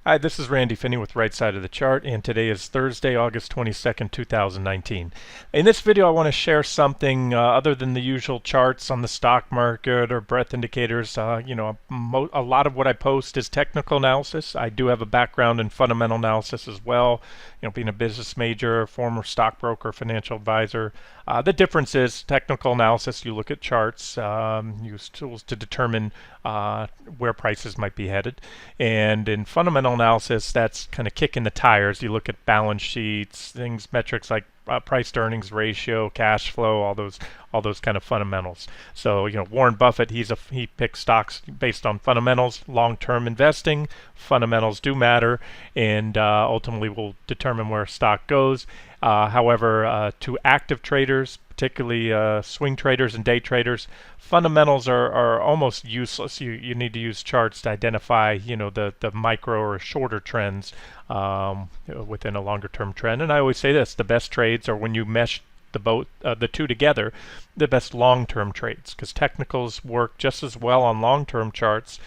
Hi, this is Randy Finney with Right Side of the Chart, and today is Thursday, August 22nd, 2019. In this video, I want to share something other than the usual charts on the stock market or breadth indicators. A lot of what I post is technical analysis. I do have a background in fundamental analysis as well. Being a business major, former stockbroker, financial advisor. The difference is technical analysis, you look at charts, use tools to determine where prices might be headed. And in fundamental analysis, that's kind of kicking the tires. You look at balance sheets, metrics like price to earnings ratio, cash flow, all those kind of fundamentals. So Warren Buffett, he picks stocks based on fundamentals. Long-term investing, fundamentals do matter, and ultimately will determine where a stock goes. However, to active traders, particularly swing traders and day traders, fundamentals are almost useless. You need to use charts to identify the micro or shorter trends within a longer term trend. And I always say this: the best trades are when you mesh the two together, the best long-term trades, because technicals work just as well on long-term charts.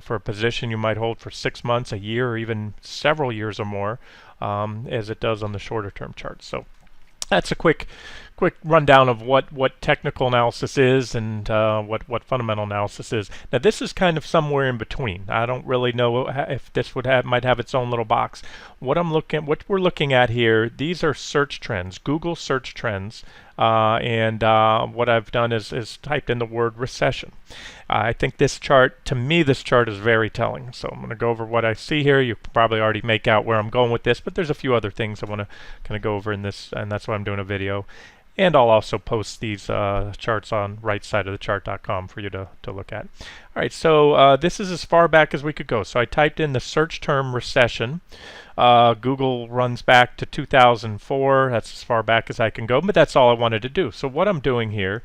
For a position you might hold for 6 months, a year, or even several years or more, as it does on the shorter term charts. So that's a quick rundown of what technical analysis is and what fundamental analysis is. Now this is kind of somewhere in between. I don't really know if this might have its own little box. What we're looking at here, these are search trends, Google search trends, and what I've done is typed in the word recession. I think this chart is very telling. So I'm going to go over what I see here. You probably already make out where I'm going with this, but there's a few other things I want to kind of go over in this, and that's why I'm doing a video. And I'll also post these charts on rightsideofthechart.com for you to look at. All right, so this is as far back as we could go. So I typed in the search term recession. Google runs back to 2004. That's as far back as I can go, but that's all I wanted to do. So what I'm doing here,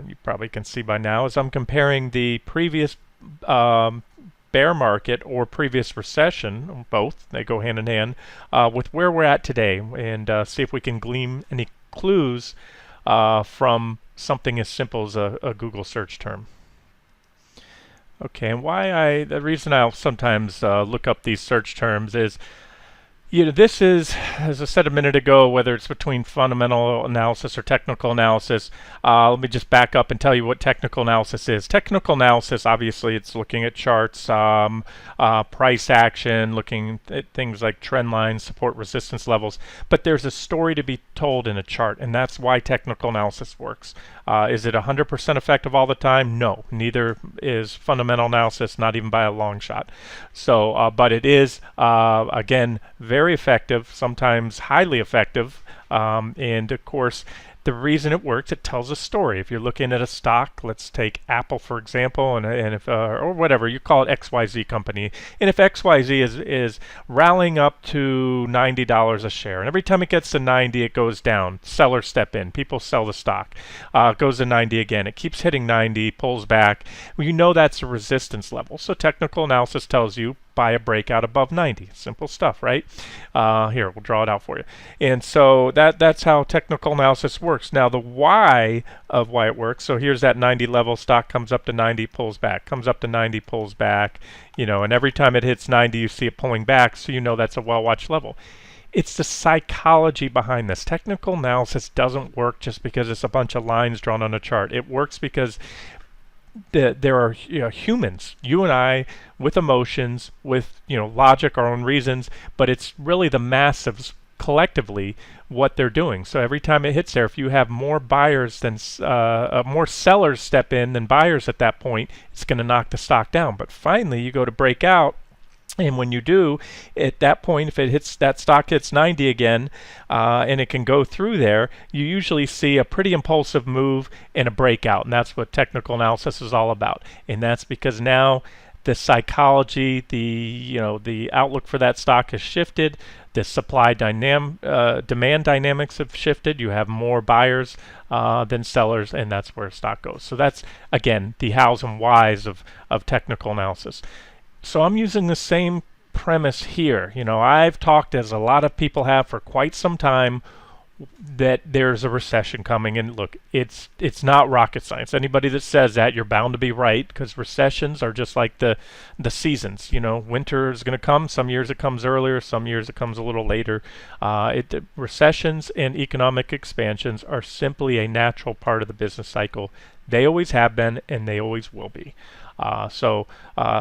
you probably can see by now, is I'm comparing the previous bear market or previous recession, both, they go hand in hand, with where we're at today, and see if we can glean any clues from something as simple as a Google search term. Okay, and the reason I'll sometimes look up these search terms is, this is, as I said a minute ago, whether it's between fundamental analysis or technical analysis. Let me just back up and tell you what technical analysis is. Technical analysis, obviously, it's looking at charts, price action, looking at things like trend lines, support, resistance levels. But there's a story to be told in a chart, and that's why technical analysis works. Is it 100% effective all the time? No, neither is fundamental analysis, not even by a long shot. So, but it is, again, very effective, sometimes highly effective, and of course the reason it works, it tells a story. If you're looking at a stock, let's take Apple for example, and if or whatever you call it, XYZ company, and if XYZ is rallying up to $90 a share, and every time it gets to 90 it goes down, sellers step in, people sell the stock, it goes to 90 again, it keeps hitting 90, pulls back, well, that's a resistance level. So technical analysis tells you buy a breakout above 90. Simple stuff, right? Here, we'll draw it out for you. And so that's how technical analysis works. Now the why of why it works, so here's that 90 level, stock comes up to 90, pulls back, comes up to 90, pulls back, and every time it hits 90 you see it pulling back, so that's a well-watched level. It's the psychology behind this. Technical analysis doesn't work just because it's a bunch of lines drawn on a chart. It works because there are humans, you and I, with emotions, with logic, our own reasons, but it's really the massives collectively what they're doing. So every time it hits there, if you have more buyers than more sellers step in than buyers at that point, it's going to knock the stock down. But finally, you go to break out. And when you do, at that point, if that stock hits 90 again, and it can go through there, you usually see a pretty impulsive move and a breakout, and that's what technical analysis is all about. And that's because now the psychology, the outlook for that stock has shifted. The demand dynamics have shifted. You have more buyers than sellers, and that's where stock goes. So that's, again, the hows and whys of technical analysis. So I'm using the same premise here. I've talked, as a lot of people have for quite some time, that there's a recession coming. And look, it's not rocket science. Anybody that says that, you're bound to be right, because recessions are just like the seasons. Winter is going to come. Some years it comes earlier, some years it comes a little later. Recessions and economic expansions are simply a natural part of the business cycle. They always have been, and they always will be. So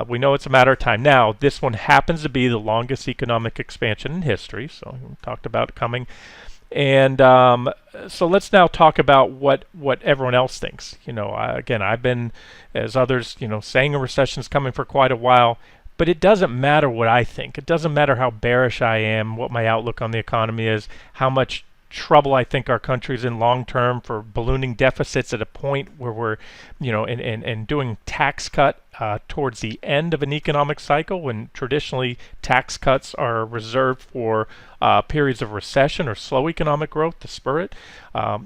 we know it's a matter of time. Now, this one happens to be the longest economic expansion in history, so we talked about it coming. And so let's now talk about what everyone else thinks. Again, I've been, as others, saying a recession is coming for quite a while, but it doesn't matter what I think. It doesn't matter how bearish I am, what my outlook on the economy is, how much trouble I think our country's in long term for ballooning deficits at a point where we're, and doing tax cut towards the end of an economic cycle, when traditionally tax cuts are reserved for periods of recession or slow economic growth to spur it.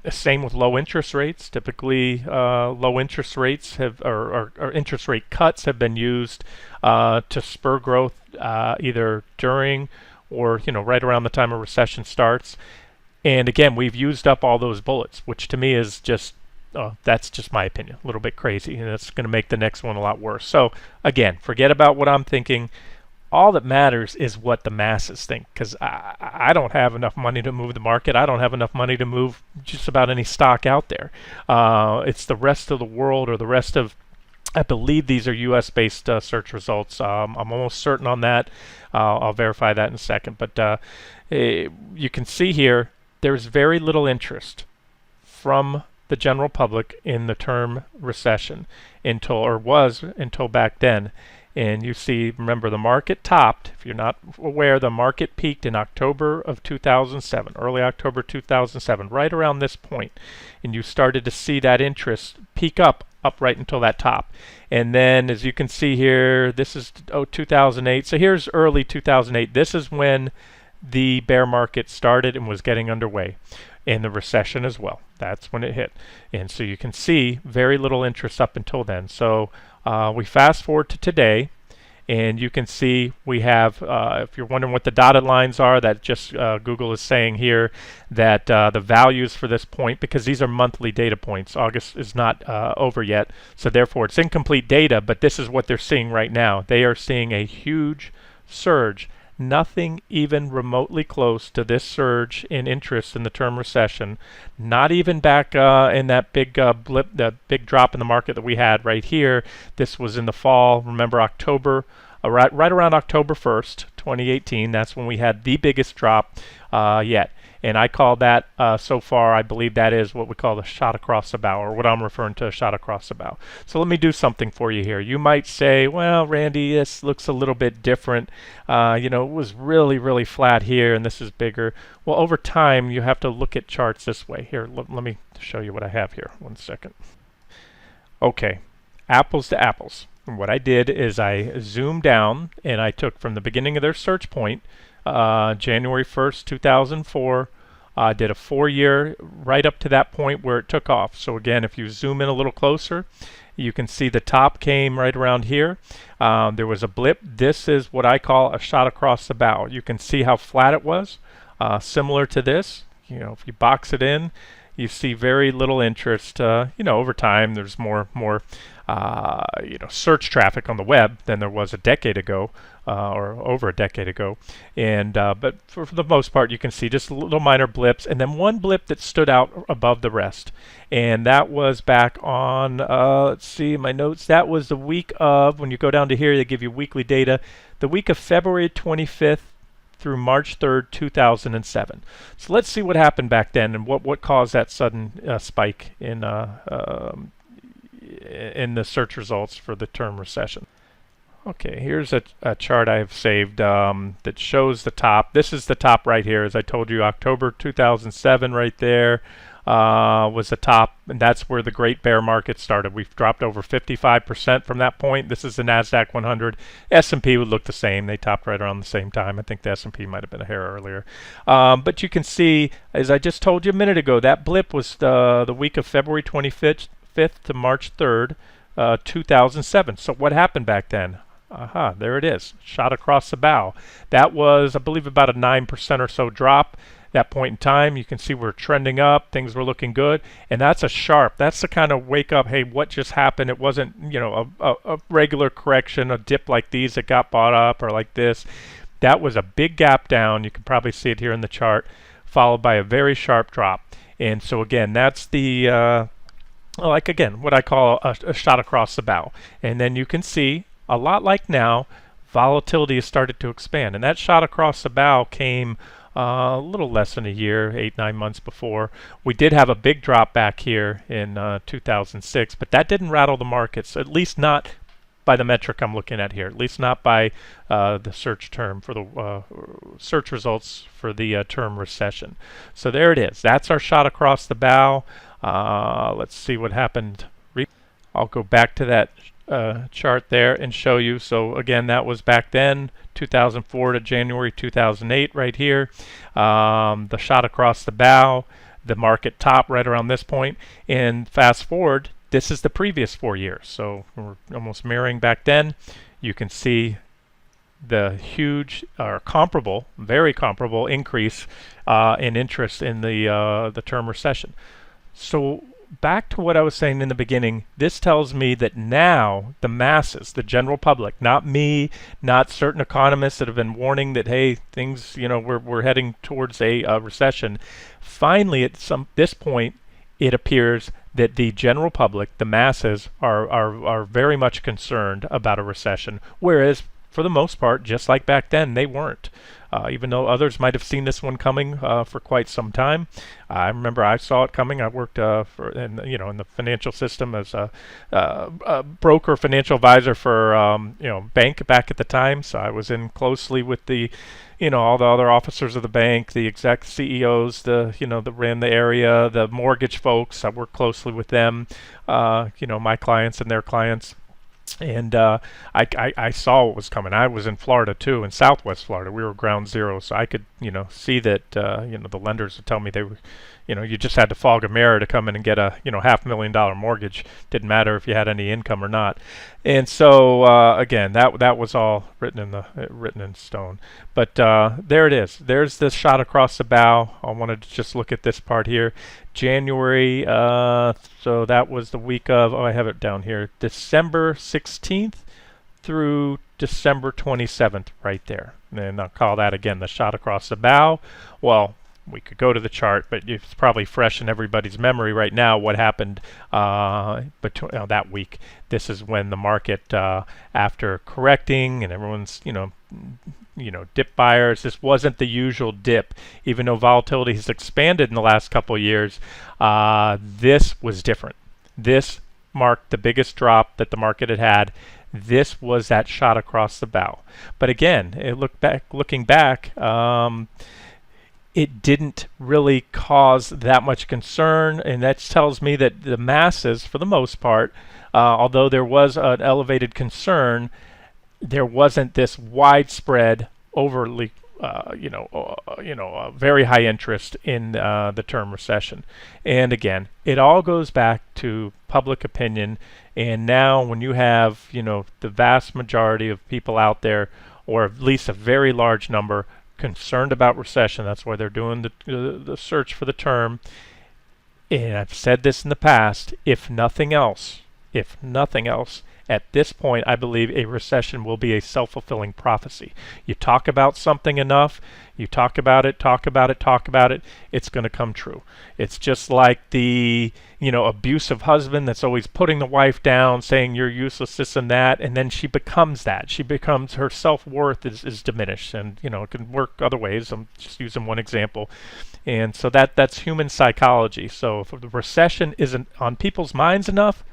Same with low interest rates. Typically, low interest rates or interest rate cuts have been used to spur growth either during or right around the time a recession starts. And again, we've used up all those bullets, which to me is just, that's just my opinion, a little bit crazy, and that's going to make the next one a lot worse. So again, forget about what I'm thinking. All that matters is what the masses think, because I don't have enough money to move the market. I don't have enough money to move just about any stock out there. It's the rest of the world, or the rest of, I believe these are U.S.-based search results. I'm almost certain on that. I'll verify that in a second. But you can see here, there's very little interest from the general public in the term recession until back then. And you see, remember, the market topped. If you're not aware, the market peaked in October of 2007, early October 2007, right around this point. And you started to see that interest peak up right until that top. And then, as you can see here, this is 2008. So here's early 2008. This is when the bear market started and was getting underway, and the recession as well. That's when it hit. And so you can see very little interest up until then. So we fast forward to today, and you can see we have, if you're wondering what the dotted lines are, that just Google is saying here that the values for this point, because these are monthly data points, August is not over yet, so therefore it's incomplete data, but this is what they're seeing right now. They are seeing a huge surge. Nothing even remotely close to this surge in interest in the term recession. Not even back in that big blip, the big drop in the market that we had right here. This was in the fall. Remember October, right around October 1st, 2018. That's when we had the biggest drop yet. And I call that, so far, I believe that is what we call the shot across the bow, or what I'm referring to as shot across the bow. So let me do something for you here. You might say, well, Randy, this looks a little bit different. It was really, really flat here, and this is bigger. Well, over time, you have to look at charts this way. Here, let me show you what I have here. One second. Okay, apples to apples. And what I did is I zoomed down, and I took from the beginning of their search point, January 1st, 2004, did a 4-year right up to that point where it took off. So again, if you zoom in a little closer, you can see the top came right around here. There was a blip. This is what I call a shot across the bow. You can see how flat it was, similar to this. If you box it in, you see very little interest. Over time, there's more search traffic on the web than there was a decade ago, or over a decade ago. And but for the most part, you can see just little minor blips, and then one blip that stood out above the rest. And that was back on, let's see my notes, that was the week of, when you go down to here, they give you weekly data, the week of February 25th through March 3rd, 2007. So let's see what happened back then, and what caused that sudden spike in the search results for the term recession. Okay, here's a chart I have saved that shows the top. This is the top right here. As I told you, October 2007 right there was the top, and that's where the great bear market started. We've dropped over 55% from that point. This is the NASDAQ 100. S&P would look the same. They topped right around the same time. I think the S&P might have been a hair earlier. But you can see, as I just told you a minute ago, that blip was the week of February 25th to March 3rd, 2007. So what happened back then? There it is, shot across the bow. That was, I believe, about a 9% or so drop. that point in time. You can see we're trending up, things were looking good, and that's the kind of wake up, hey, what just happened? It wasn't, a regular correction, a dip like these that got bought up or like this. That was a big gap down. You can probably see it here in the chart, followed by a very sharp drop. And so again, that's the like again what I call a shot across the bow. And then you can see a lot like now, volatility has started to expand, and that shot across the bow came a little less than a year, 8-9 months before. We did have a big drop back here in 2006, but that didn't rattle the markets, at least not by the metric I'm looking at here, at least not by the search term for the search results for the term recession. So there it is. That's our shot across the bow. Let's see what happened. I'll go back to that chart there and show you. So again, that was back then, 2004 to January 2008 right here. The shot across the bow, the market top right around this point, and fast forward, this is the previous 4 years. So we're almost mirroring back then. You can see the huge or comparable, very comparable increase in interest in the term recession. So back to what I was saying in the beginning, this tells me that now the masses, the general public, not me, not certain economists that have been warning that, hey, things, we're heading towards a recession. Finally, at this point, it appears that the general public, the masses, are very much concerned about a recession, whereas for the most part, just like back then, they weren't. Even though others might have seen this one coming for quite some time. I remember I saw it coming. I worked in the financial system as a broker, financial advisor for bank back at the time. So I was in closely with the all the other officers of the bank, the exec CEOs, that ran the area, the mortgage folks. I worked closely with them, my clients and their clients. And I saw what was coming. I was in Florida too, in Southwest Florida. We were ground zero, so I could see that the lenders would tell me they were, you just had to fog a mirror to come in and get a $500,000 mortgage. Didn't matter if you had any income or not. And so again, that was all written in stone. But there it is. There's this shot across the bow. I wanted to just look at this part here. January, so that was the week of, I have it down here, December 16th through December 27th right there. And I'll call that again the shot across the bow. Well, we could go to the chart, but it's probably fresh in everybody's memory right now what happened between that week. This is when the market, after correcting and everyone's, dip buyers. This wasn't the usual dip. Even though volatility has expanded in the last couple of years, this was different. This marked the biggest drop that the market had had. This was that shot across the bow. But again, looking back, it didn't really cause that much concern, and that tells me that the masses, for the most part, although there was an elevated concern, there wasn't this widespread, overly, very high interest in the term recession. And again, it all goes back to public opinion. And now, when you have, the vast majority of people out there, or at least a very large number, concerned about recession, that's why they're doing the search for the term. And I've said this in the past, if nothing else, at this point, I believe a recession will be a self-fulfilling prophecy. You talk about something enough, you talk about it, it's going to come true. It's just like the, abusive husband that's always putting the wife down, saying you're useless, this and that, and then she becomes that. Her self-worth is diminished, and, it can work other ways. I'm just using one example. And so that's human psychology. So if the recession isn't on people's minds enough,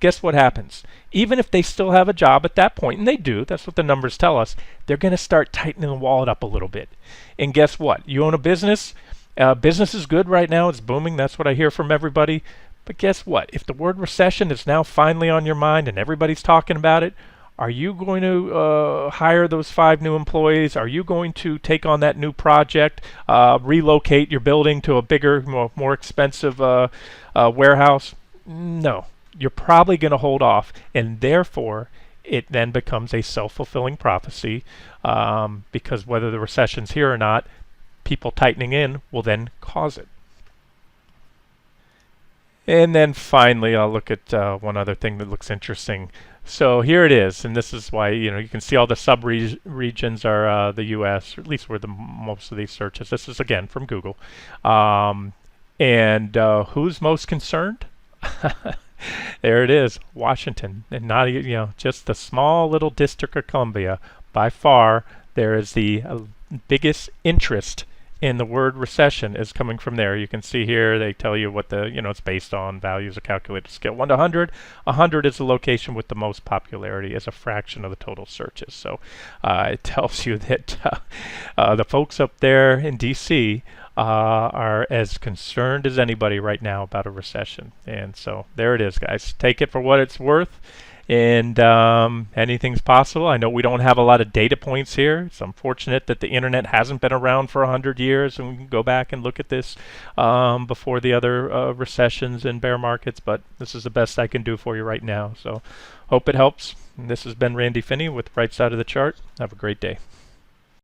guess what happens? Even if they still have a job at that point, and they do, that's what the numbers tell us, they're going to start tightening the wallet up a little bit. And guess what? You own a business. Business is good right now. It's booming. That's what I hear from everybody. But guess what? If the word recession is now finally on your mind and everybody's talking about it, are you going to hire those 5 new employees? Are you going to take on that new project, relocate your building to a bigger, more expensive warehouse? No. You're probably going to hold off, and therefore it then becomes a self-fulfilling prophecy, because whether the recession's here or not, people tightening in will then cause it. And then finally, I'll look at one other thing that looks interesting. So here it is, and this is why you can see all the sub-regions are the U.S., or at least where most of these searches. This is again from Google, and who's most concerned? There it is, Washington, and not just the small little District of Columbia. By far, there is the biggest interest in the word recession is coming from there. You can see here they tell you what the it's based on. Values are calculated scale 1 to 100. 100 is the location with the most popularity as a fraction of the total searches. So it tells you that the folks up there in D.C. Are as concerned as anybody right now about a recession. And so there it is, guys. Take it for what it's worth. And anything's possible. I know we don't have a lot of data points here. It's unfortunate that the internet hasn't been around for 100 years, and we can go back and look at this before the other recessions and bear markets, but this is the best I can do for you right now. So hope it helps. And this has been Randy Finney with Right Side of the Chart. Have a great day.